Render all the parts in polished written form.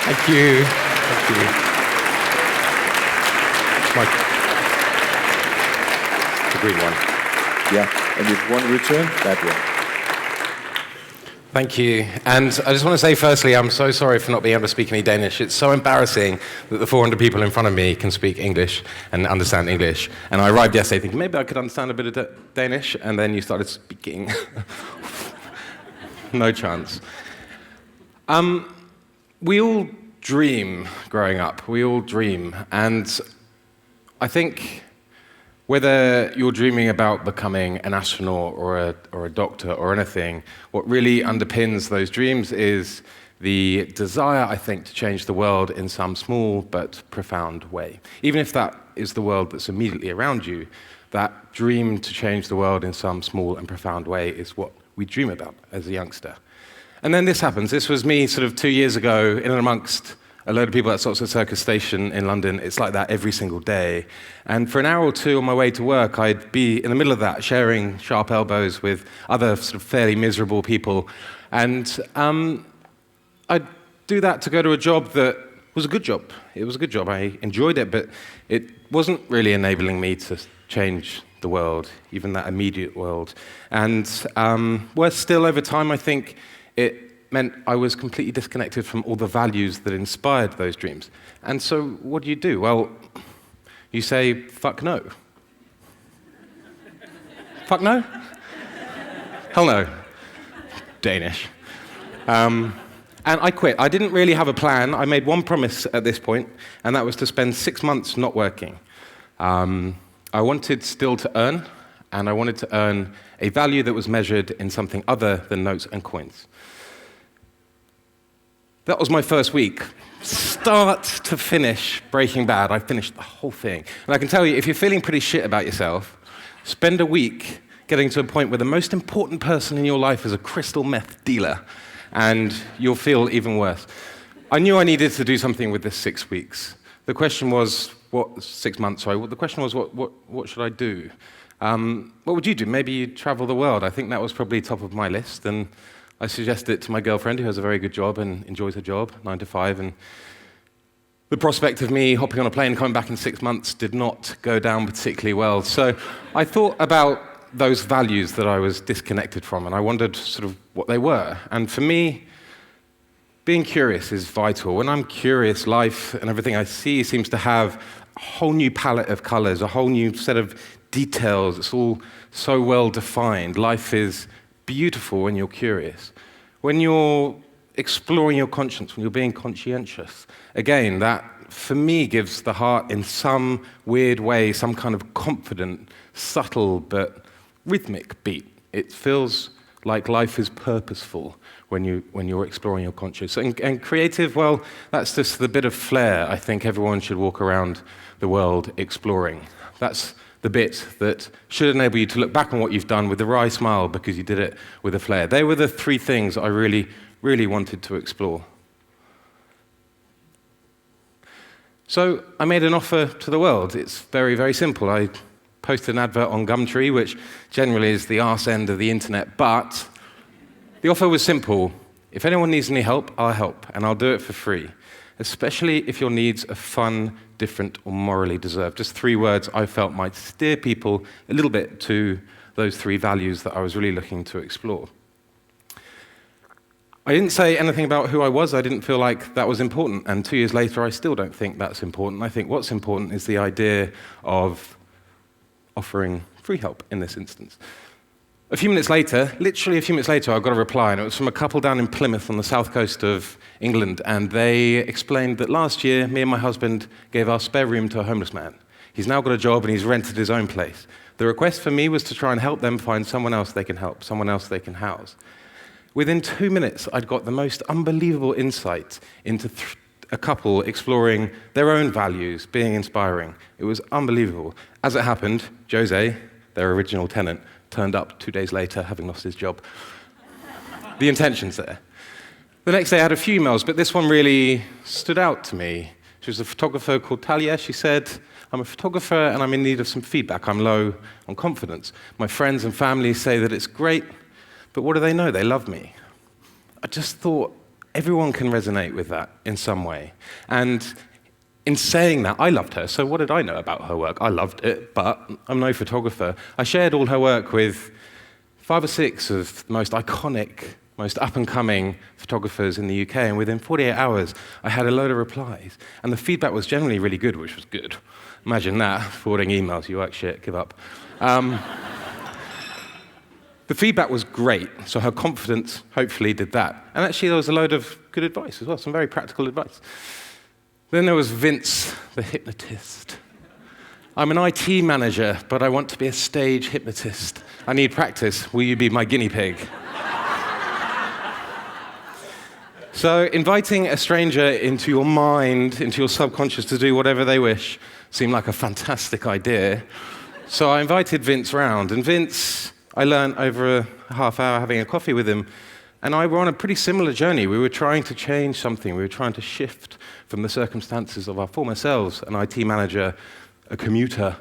Thank you. Thank you. The green one. Yeah, and if one return, that one. Thank you. And I just want to say, firstly, I'm so sorry for not being able to speak any Danish. It's so embarrassing that the 400 people in front of me can speak English and understand English. And I arrived yesterday thinking, maybe I could understand a bit of Danish, and then you started speaking. No chance. We all dream growing up. We all dream. And I think whether you're dreaming about becoming an astronaut or a doctor or anything, what really underpins those dreams is the desire, I think, to change the world in some small but profound way. Even if that is the world that's immediately around you, that dream to change the world in some small and profound way is what we dream about as a youngster. And then this happens. This was me sort of 2 years ago, in and amongst a load of people at Oxford Circus Station in London. It's like that every single day. And for an hour or two on my way to work, I'd be in the middle of that, sharing sharp elbows with other sort of fairly miserable people. And I'd do that to go to a job that was a good job. It was a good job. I enjoyed it, but it wasn't really enabling me to change the world, even that immediate world. And worse still, over time, I think it meant I was completely disconnected from all the values that inspired those dreams. And so what do? Well, you say, fuck no. Fuck no? Hell no. Danish. And I quit. I didn't really have a plan. I made one promise at this point, and that was to spend 6 months not working. I wanted still to earn, and I wanted to earn a value that was measured in something other than notes and coins. That was my first week. Start to finish Breaking Bad, I finished the whole thing. And I can tell you, if you're feeling pretty shit about yourself, spend a week getting to a point where the most important person in your life is a crystal meth dealer, and you'll feel even worse. I knew I needed to do something with this 6 weeks. The question was, 6 months, sorry. The question was, what should I do? What would you do? Maybe you'd travel the world. I think that was probably top of my list, and I suggested it to my girlfriend, who has a very good job and enjoys her job, 9 to 5, and the prospect of me hopping on a plane and coming back in 6 months did not go down particularly well. So I thought about those values that I was disconnected from, and I wondered sort of what they were. And for me, being curious is vital. When I'm curious, life and everything I see seems to have a whole new palette of colors, a whole new set of details. It's all so well defined. Life is beautiful when you're curious. When you're exploring your conscience, when you're being conscientious, again, that for me gives the heart in some weird way some kind of confident, subtle but rhythmic beat. It feels like life is purposeful when you're exploring your conscience. And creative, well, that's just the bit of flair I think everyone should walk around the world exploring. That's the bit that should enable you to look back on what you've done with a wry smile because you did it with a flair. They were the 3 things I really, really wanted to explore. So I made an offer to the world. It's very, very simple. I posted an advert on Gumtree, which generally is the arse end of the internet, but the offer was simple. If anyone needs any help, I'll help, and I'll do it for free, especially if your needs are fun, different, or morally deserved. Just 3 words I felt might steer people a little bit to those 3 values that I was really looking to explore. I didn't say anything about who I was. I didn't feel like that was important, and 2 years later, I still don't think that's important. I think what's important is the idea of offering free help in this instance. A few minutes later, literally a few minutes later, I got a reply, and it was from a couple down in Plymouth on the south coast of England, and they explained that last year, me and my husband gave our spare room to a homeless man. He's now got a job, and he's rented his own place. The request for me was to try and help them find someone else they can help, someone else they can house. Within 2 minutes, I'd got the most unbelievable insight into a couple exploring their own values, being inspiring. It was unbelievable. As it happened, Jose, their original tenant, turned up 2 days later, having lost his job. The intention's there. The next day I had a few emails, but this one really stood out to me. She was a photographer called Talia. She said, I'm a photographer and I'm in need of some feedback. I'm low on confidence. My friends and family say that it's great, but what do they know? They love me. I just thought, everyone can resonate with that in some way. And in saying that, I loved her. So what did I know about her work? I loved it, but I'm no photographer. I shared all her work with 5 or 6 of the most iconic, most up-and-coming photographers in the UK, and within 48 hours, I had a load of replies. And the feedback was generally really good, which was good. Imagine that, forwarding emails, you work shit, give up. The feedback was great, so her confidence hopefully did that. And actually, there was a load of good advice as well, some very practical advice. Then there was Vince, the hypnotist. I'm an IT manager, but I want to be a stage hypnotist. I need practice. Will you be my guinea pig? So inviting a stranger into your mind, into your subconscious to do whatever they wish seemed like a fantastic idea. So I invited Vince round, and Vince, I learned over a half hour having a coffee with him, and I were on a pretty similar journey. We were trying to change something. We were trying to shift from the circumstances of our former selves, an IT manager, a commuter,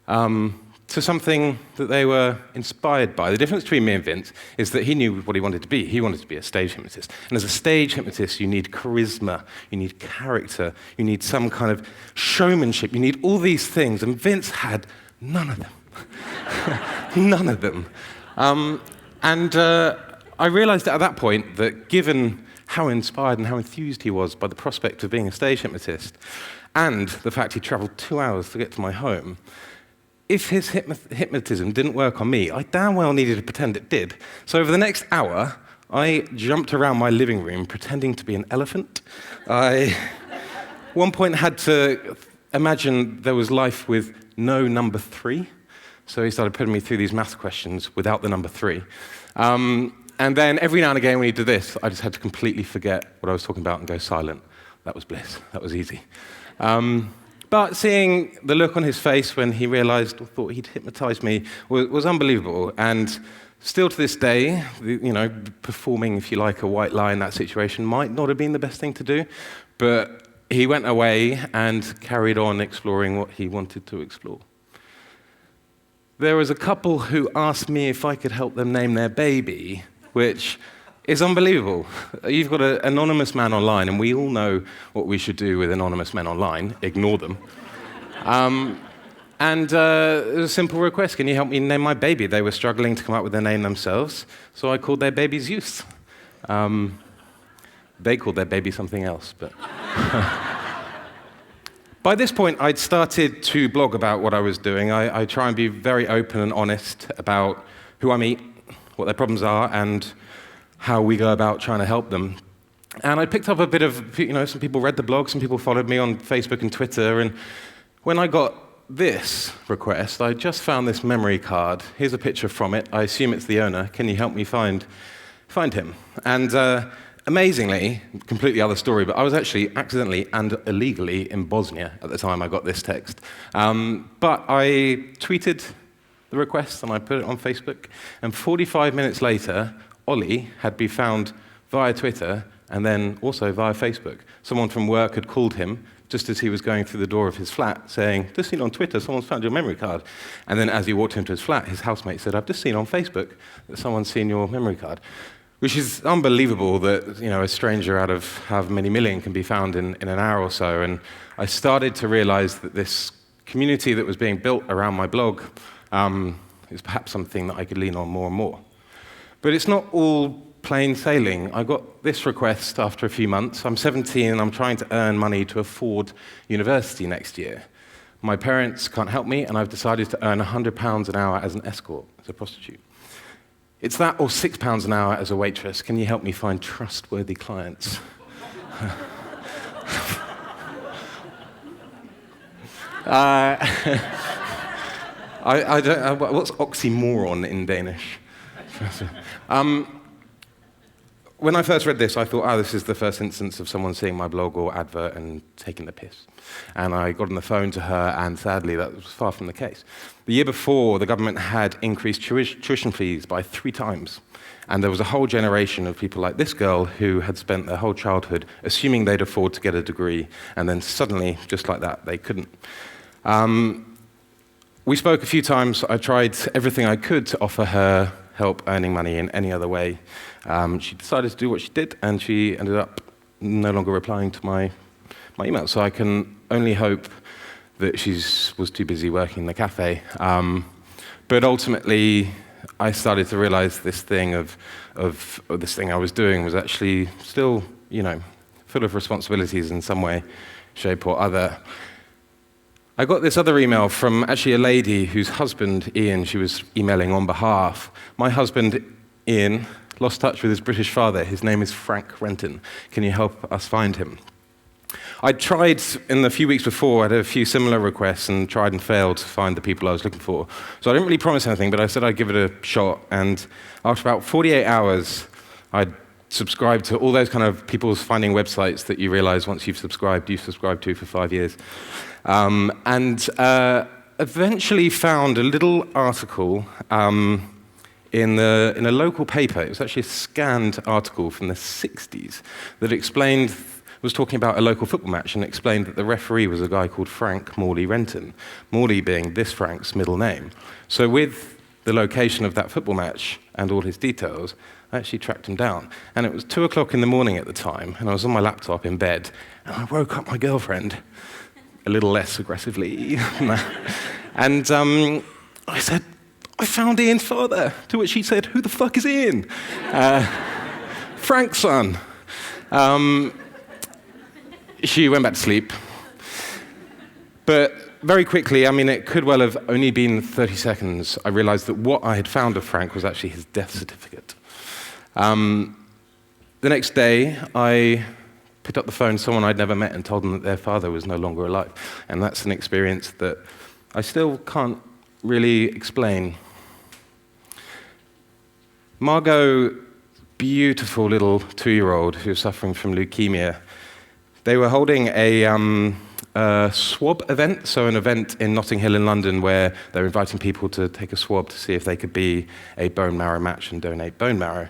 to something that they were inspired by. The difference between me and Vince is that he knew what he wanted to be. He wanted to be a stage hypnotist. And as a stage hypnotist, you need charisma, you need character, you need some kind of showmanship, you need all these things. And Vince had none of them. None of them. I realized at that point that given how inspired and how enthused he was by the prospect of being a stage hypnotist, and the fact he traveled 2 hours to get to my home, if his hypnotism didn't work on me, I damn well needed to pretend it did. So over the next hour, I jumped around my living room pretending to be an elephant. I, at one point, had to imagine there was life with no number 3. So he started putting me through these math questions without the number 3. And then every now and again when he did this, I just had to completely forget what I was talking about and go silent. That was bliss. That was easy. But seeing the look on his face when he realized or thought he'd hypnotized me was unbelievable. And still to this day, performing, if you like, a white lie in that situation might not have been the best thing to do. But he went away and carried on exploring what he wanted to explore. There was a couple who asked me if I could help them name their baby, which is unbelievable. You've got an anonymous man online, and we all know what we should do with anonymous men online: ignore them. It was a simple request: can you help me name my baby? They were struggling to come up with their name themselves, so I called their baby Zeus. They called their baby something else, but... By this point, I'd started to blog about what I was doing. I try and be very open and honest about who I meet, what their problems are, and how we go about trying to help them. And I picked up a bit of, some people read the blog, some people followed me on Facebook and Twitter, and when I got this request, I just found this memory card. Here's a picture from it. I assume it's the owner. Can you help me find him? And amazingly, completely other story, but I was actually accidentally and illegally in Bosnia at the time I got this text. But I tweeted the request and I put it on Facebook, and 45 minutes later, Ollie had been found via Twitter and then also via Facebook. Someone from work had called him just as he was going through the door of his flat saying, just seen on Twitter, someone's found your memory card. And then as he walked into his flat, his housemate said, I've just seen on Facebook that someone's seen your memory card. Which is unbelievable that, a stranger out of however many million can be found in an hour or so. And I started to realize that this community that was being built around my blog is perhaps something that I could lean on more and more. But it's not all plain sailing. I got this request after a few months. I'm 17 and I'm trying to earn money to afford university next year. My parents can't help me, and I've decided to earn £100 an hour as an escort, as a prostitute. It's that or £6 an hour as a waitress. Can you help me find trustworthy clients? I don't. What's oxymoron in Danish? When I first read this, I thought, this is the first instance of someone seeing my blog or advert and taking the piss. And I got on the phone to her, and sadly, that was far from the case. The year before, the government had increased tuition fees by 3 times. And there was a whole generation of people like this girl who had spent their whole childhood assuming they'd afford to get a degree, and then suddenly, just like that, they couldn't. We spoke a few times. I tried everything I could to offer her help earning money in any other way. She decided to do what she did, and she ended up no longer replying to my emails. So I can only hope that she was too busy working in the cafe. But ultimately, I started to realize this thing of this thing I was doing was actually still, full of responsibilities in some way, shape, or other. I got this other email from actually a lady whose husband, Ian, she was emailing on behalf. My husband, Ian, lost touch with his British father. His name is Frank Renton. Can you help us find him? I tried in the few weeks before, I had a few similar requests and tried and failed to find the people I was looking for. So I didn't really promise anything, but I said I'd give it a shot. And after about 48 hours, I'd subscribed to all those kind of people's finding websites that you realize once you've subscribed to for 5 years. And eventually found a little article in a local paper. It was actually a scanned article from the 60s that was talking about a local football match and explained that the referee was a guy called Frank Morley Renton, Morley being this Frank's middle name. So with the location of that football match and all his details, I actually tracked him down. And it was 2 o'clock in the morning at the time, and I was on my laptop in bed, and I woke up my girlfriend, a little less aggressively. And I said, I found Ian's father, to which she said, who the fuck is Ian? Frank's son. She went back to sleep. But very quickly, it could well have only been 30 seconds, I realized that what I had found of Frank was actually his death certificate. The next day, I picked up the phone to someone I'd never met and told them that their father was no longer alive. And that's an experience that I still can't really explain. Margot, beautiful little 2-year-old who was suffering from leukemia, they were holding a swab event, so an event in Notting Hill in London where they were inviting people to take a swab to see if they could be a bone marrow match and donate bone marrow.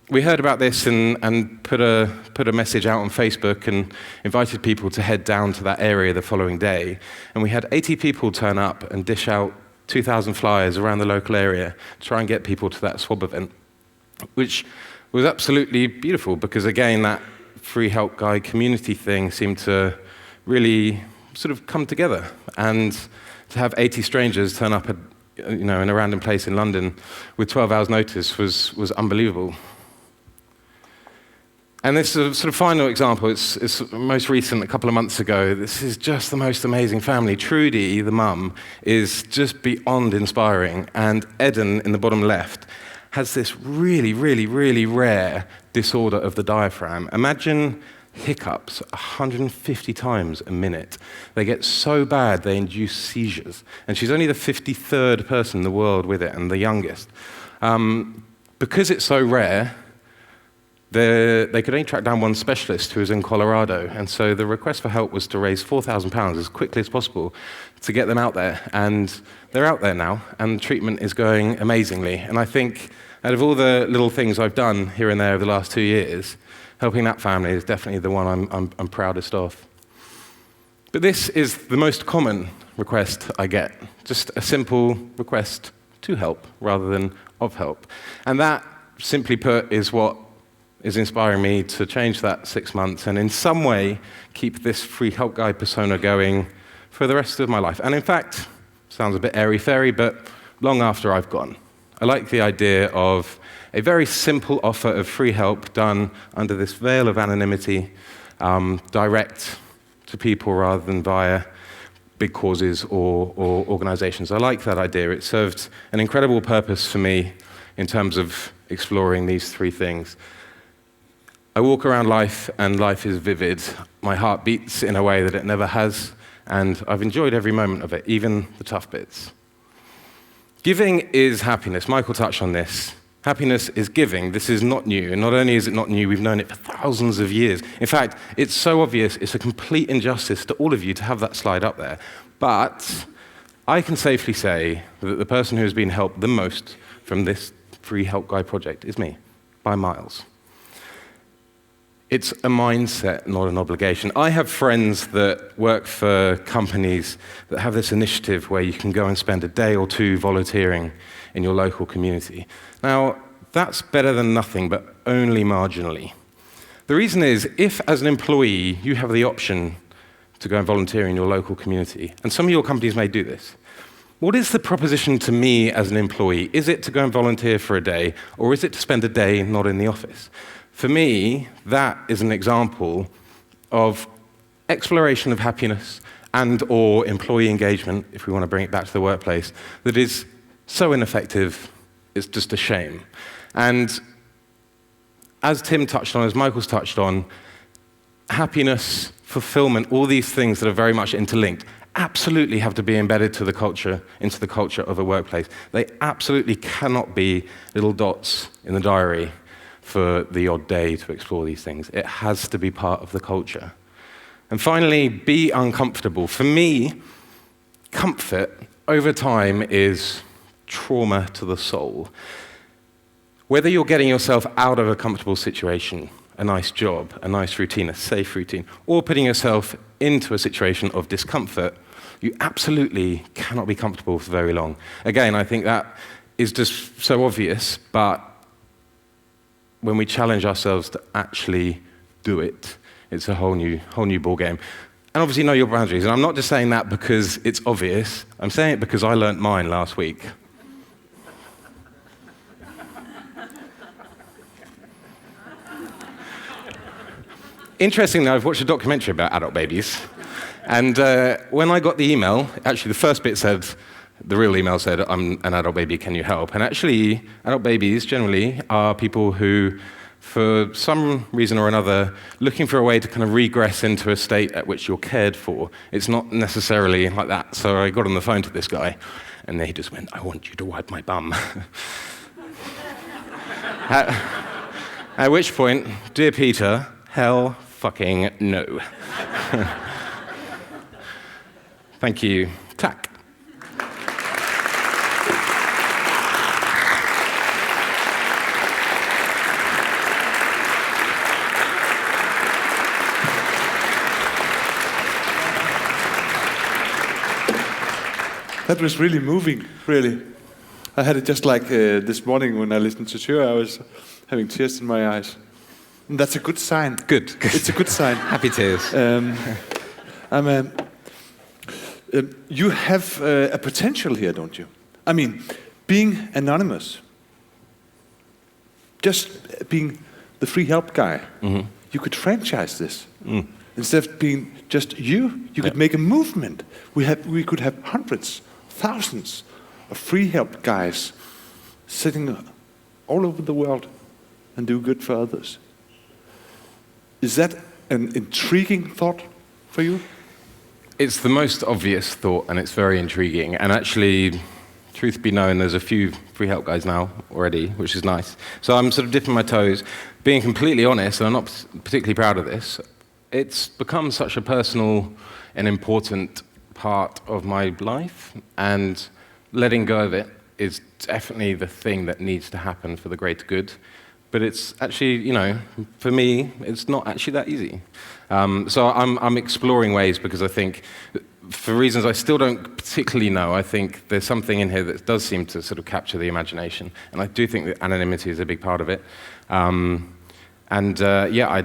We heard about this and put a message out on Facebook and invited people to head down to that area the following day. And we had 80 people turn up and dish out 2,000 flyers around the local area to try and get people to that swab event, which was absolutely beautiful because, again, that free help guide community thing seemed to really sort of come together. And to have 80 strangers turn up at, in a random place in London with 12 hours notice was unbelievable. And this is a sort of final example. It's most recent, a couple of months ago. This is just the most amazing family. Trudy, the mum, is just beyond inspiring. And Eden, in the bottom left, has this really, really, really rare disorder of the diaphragm. Imagine hiccups 150 times a minute. They get so bad they induce seizures. And she's only the 53rd person in the world with it and the youngest. Because it's so rare, they could only track down one specialist who was in Colorado, and so the request for help was to raise £4,000 as quickly as possible to get them out there, and they're out there now, and treatment is going amazingly. And I think out of all the little things I've done here and there over the last 2 years, helping that family is definitely the one I'm proudest of. But this is the most common request I get, just a simple request to help rather than of help. And that, simply put, is what is inspiring me to change that 6 months and in some way keep this free help guide persona going for the rest of my life. And in fact, sounds a bit airy-fairy, but long after I've gone. I like the idea of a very simple offer of free help done under this veil of anonymity, direct to people rather than via big causes or organizations. I like that idea. It served an incredible purpose for me in terms of exploring these three things. I walk around life, and life is vivid. My heart beats in a way that it never has, and I've enjoyed every moment of it, even the tough bits. Giving is happiness. Michael touched on this. Happiness is giving. This is not new, and not only is it not new, we've known it for thousands of years. In fact, it's so obvious, it's a complete injustice to all of you to have that slide up there. But I can safely say that the person who has been helped the most from this free help guide project is me, by miles. It's a mindset, not an obligation. I have friends that work for companies that have this initiative where you can go and spend a day or two volunteering in your local community. Now, that's better than nothing, but only marginally. The reason is, if as an employee you have the option to go and volunteer in your local community, and some of your companies may do this, what is the proposition to me as an employee? Is it to go and volunteer for a day, or is it to spend a day not in the office? For me, that is an example of exploration of happiness and or employee engagement, if we want to bring it back to the workplace, that is so ineffective, it's just a shame. And as Tim touched on, as Michael's touched on, happiness, fulfillment, all these things that are very much interlinked, absolutely have to be embedded to the culture, into the culture of a workplace. They absolutely cannot be little dots in the diary for the odd day to explore these things. It has to be part of the culture. And finally, be uncomfortable. For me, comfort over time is trauma to the soul. Whether you're getting yourself out of a comfortable situation, a nice job, a nice routine, a safe routine, or putting yourself into a situation of discomfort, you absolutely cannot be comfortable for very long. Again, I think that is just so obvious, but when we challenge ourselves to actually do it, it's a whole new ball game. And obviously know your boundaries. And I'm not just saying that because it's obvious. I'm saying it because I learnt mine last week. Interestingly, I've watched a documentary about adult babies. And when I got the email, actually the first bit said, the real email said, "I'm an adult baby, can you help?" And actually, adult babies generally are people who, for some reason or another, looking for a way to kind of regress into a state at which you're cared for. It's not necessarily like that. So I got on the phone to this guy, and he just went, "I want you to wipe my bum." At which point, dear Peter, hell fucking no. Thank you. Tack. That was really moving, really. I had it just like this morning when I listened to Sjur, I was having tears in my eyes. And that's a good sign. Good. It's a good sign. Happy tears. You have a potential here, don't you? I mean, being anonymous, just being the free help guy, you could franchise this. Instead of being just you could make a movement. We could have hundreds, thousands of free help guys sitting all over the world and do good for others. Is that an intriguing thought for you? It's the most obvious thought, and it's very intriguing. And actually, truth be known, there's a few free help guys now already, which is nice. So I'm sort of dipping my toes. Being completely honest, and I'm not particularly proud of this, it's become such a personal and important part of my life, and letting go of it is definitely the thing that needs to happen for the greater good. But it's actually, for me, it's not actually that easy. So I'm exploring ways, because I think, for reasons I still don't particularly know, I think there's something in here that does seem to sort of capture the imagination. And I do think that anonymity is a big part of it. I'd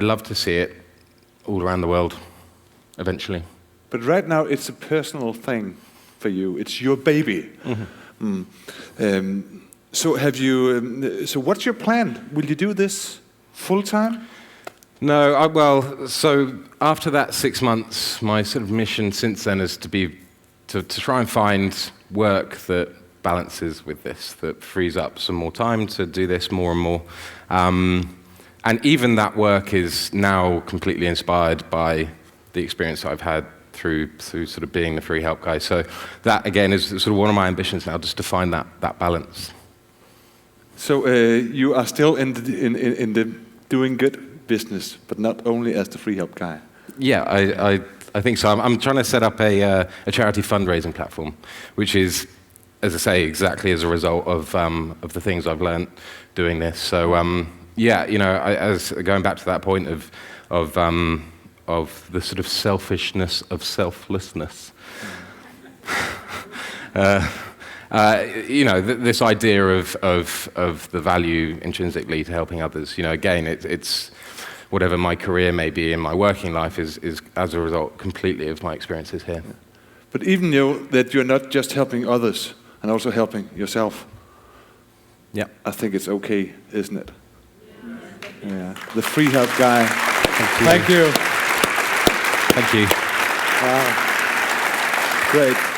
love to see it all around the world, eventually. But right now, it's a personal thing for you. It's your baby. So have you? So what's your plan? Will you do this full time? No. So after that 6 months, my sort of mission since then is to try and find work that balances with this, that frees up some more time to do this more and more. And even that work is now completely inspired by the experience I've had through sort of being the free help guy. So that again is sort of one of my ambitions now, just to find that balance. So you are still in the doing good business, but not only as the free help guy. Yeah, I think so. I'm trying to set up a charity fundraising platform, which is, as I say, exactly as a result of the things I've learned doing this. So Yeah, you know, as going back to that point of the sort of selfishness of selflessness. You know, this idea of the value intrinsically to helping others. You know, again, it's whatever my career may be in my working life is as a result completely of my experiences here. But even though that you're not just helping others and also helping yourself, Yeah. I think it's okay, isn't it? Yeah. The free help guy. Thank you. Thank you. Thank you. Wow. Great.